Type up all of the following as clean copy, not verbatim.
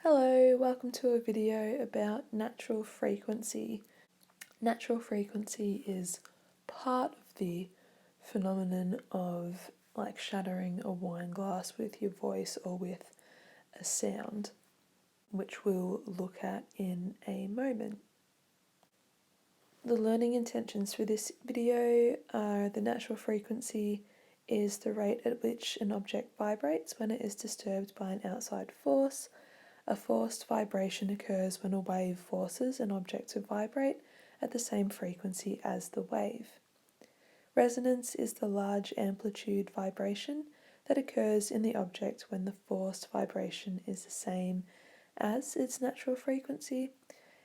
Hello, welcome to a video about natural frequency. Natural frequency is part of the phenomenon of like shattering a wine glass with your voice or with a sound, which we'll look at in a moment. The learning intentions for this video are the natural frequency is the rate at which an object vibrates when it is disturbed by an outside force. A forced vibration occurs when a wave forces an object to vibrate at the same frequency as the wave. Resonance is the large amplitude vibration that occurs in the object when the forced vibration is the same as its natural frequency,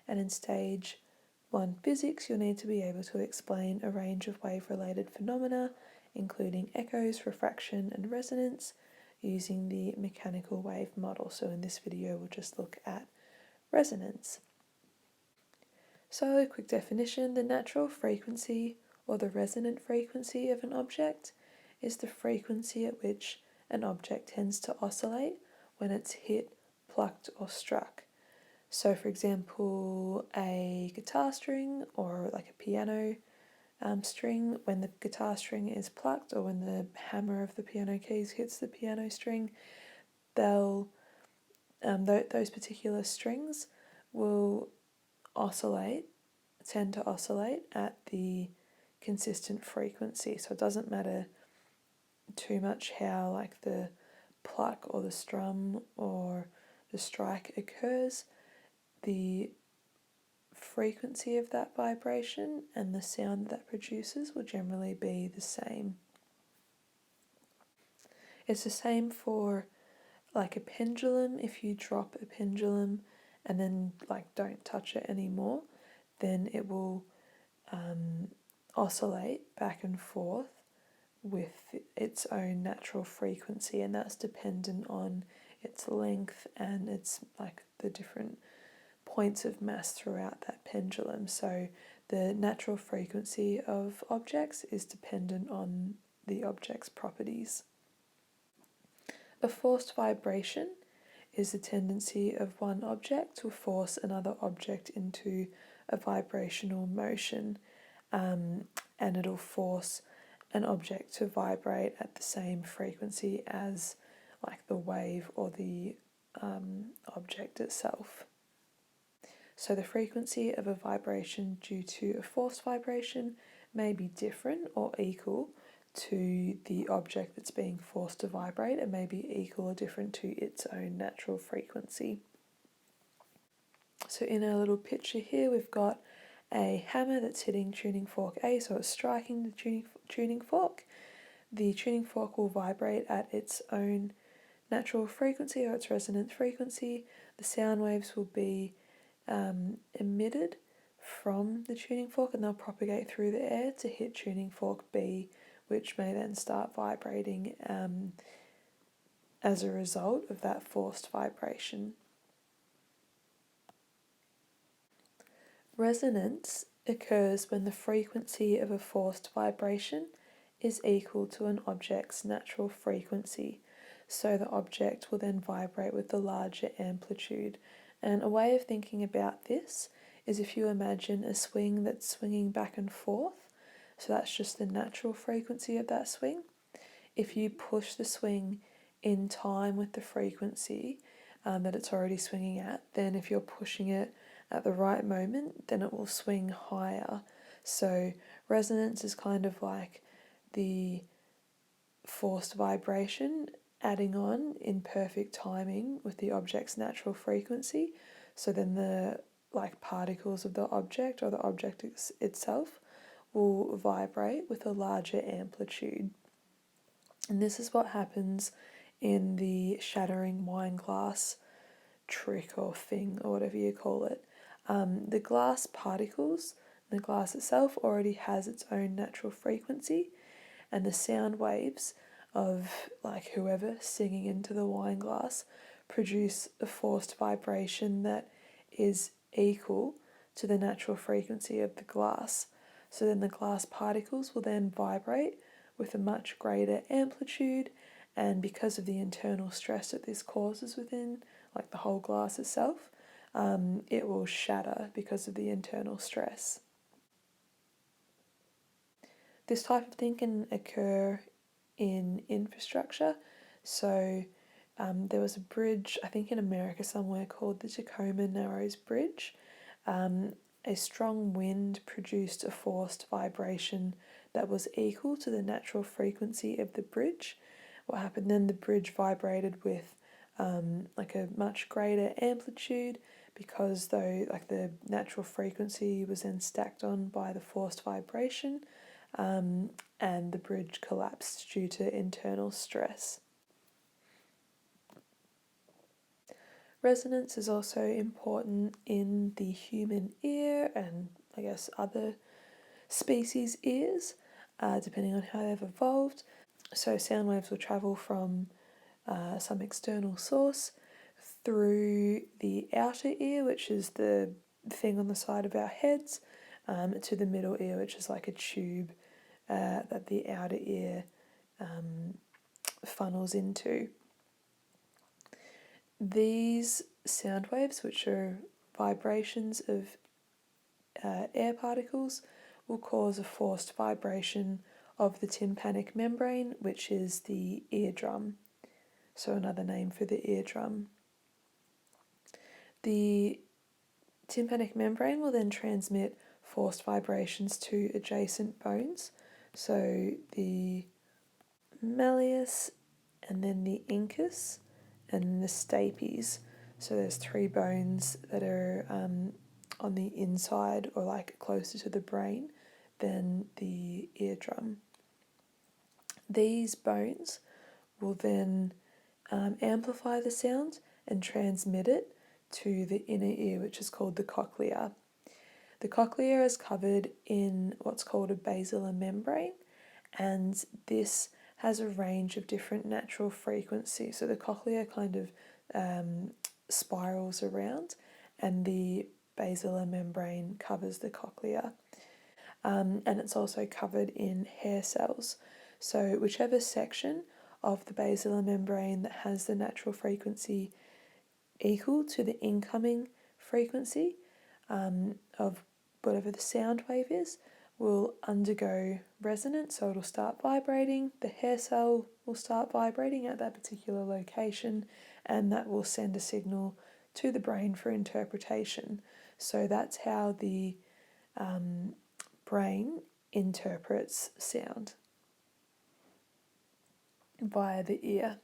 and in stage 1 physics you'll need to be able to explain a range of wave-related phenomena including echoes, refraction and resonance using the mechanical wave model. So in this video we'll just look at resonance. So a quick definition, the natural frequency or the resonant frequency of an object is the frequency at which an object tends to oscillate when it's hit, plucked or struck. So for example, a guitar string or like a piano string, when the guitar string is plucked or when the hammer of the piano keys hits the piano string, those particular strings will tend to oscillate at the consistent frequency. So it doesn't matter too much how like the pluck or the strum or the strike occurs, the frequency of that vibration and the sound that produces will generally be the same. It's the same for like a pendulum. If you drop a pendulum and then like don't touch it anymore, then it will oscillate back and forth with its own natural frequency, and that's dependent on its length and its like the different points of mass throughout that pendulum. So the natural frequency of objects is dependent on the object's properties. A forced vibration is the tendency of one object to force another object into a vibrational motion, and it'll force an object to vibrate at the same frequency as like the wave or the object itself. So the frequency of a vibration due to a forced vibration may be different or equal to the object that's being forced to vibrate. It may be equal or different to its own natural frequency. So in our little picture here we've got a hammer that's hitting tuning fork A, so it's striking the tuning fork. The tuning fork will vibrate at its own natural frequency or its resonant frequency. The sound waves will be emitted from the tuning fork and they'll propagate through the air to hit tuning fork B, which may then start vibrating as a result of that forced vibration. Resonance occurs when the frequency of a forced vibration is equal to an object's natural frequency, so the object will then vibrate with the larger amplitude. And a way of thinking about this is if you imagine a swing that's swinging back and forth, so that's just the natural frequency of that swing. If you push the swing in time with the frequency that it's already swinging at, then if you're pushing it at the right moment, then it will swing higher. So resonance is kind of like the forced vibration adding on in perfect timing with the object's natural frequency. So then the like particles of the object or the object itself will vibrate with a larger amplitude. And this is what happens in the shattering wine glass trick or thing or whatever you call it. The glass particles, the glass itself already has its own natural frequency, and the sound waves of like whoever singing into the wine glass produce a forced vibration that is equal to the natural frequency of the glass. So then the glass particles will then vibrate with a much greater amplitude, and because of the internal stress that this causes within like the whole glass itself, it will shatter because of the internal stress. This type of thing can occur in infrastructure. So there was a bridge, I think in America somewhere, called the Tacoma Narrows Bridge. A strong wind produced a forced vibration that was equal to the natural frequency of the bridge. What happened then, the bridge vibrated with like a much greater amplitude, because though like the natural frequency was then stacked on by the forced vibration, and the bridge collapsed due to internal stress. Resonance is also important in the human ear and I guess other species' ears, depending on how they've evolved. So sound waves will travel from some external source through the outer ear, which is the thing on the side of our heads, to the middle ear, which is like a tube that the outer ear funnels into. These sound waves, which are vibrations of air particles, will cause a forced vibration of the tympanic membrane, which is the eardrum. So another name for the eardrum. The tympanic membrane will then transmit forced vibrations to adjacent bones. So the malleus, and then the incus, and the stapes. So there's 3 bones that are on the inside or like closer to the brain than the eardrum. These bones will then amplify the sound and transmit it to the inner ear, which is called the cochlea. The cochlea is covered in what's called a basilar membrane, and this has a range of different natural frequencies. So the cochlea kind of spirals around, and the basilar membrane covers the cochlea. And it's also covered in hair cells. So whichever section of the basilar membrane that has the natural frequency equal to the incoming frequency of whatever the sound wave is will undergo resonance, so it'll start vibrating, the hair cell will start vibrating at that particular location, and that will send a signal to the brain for interpretation. So that's how the brain interprets sound, via the ear.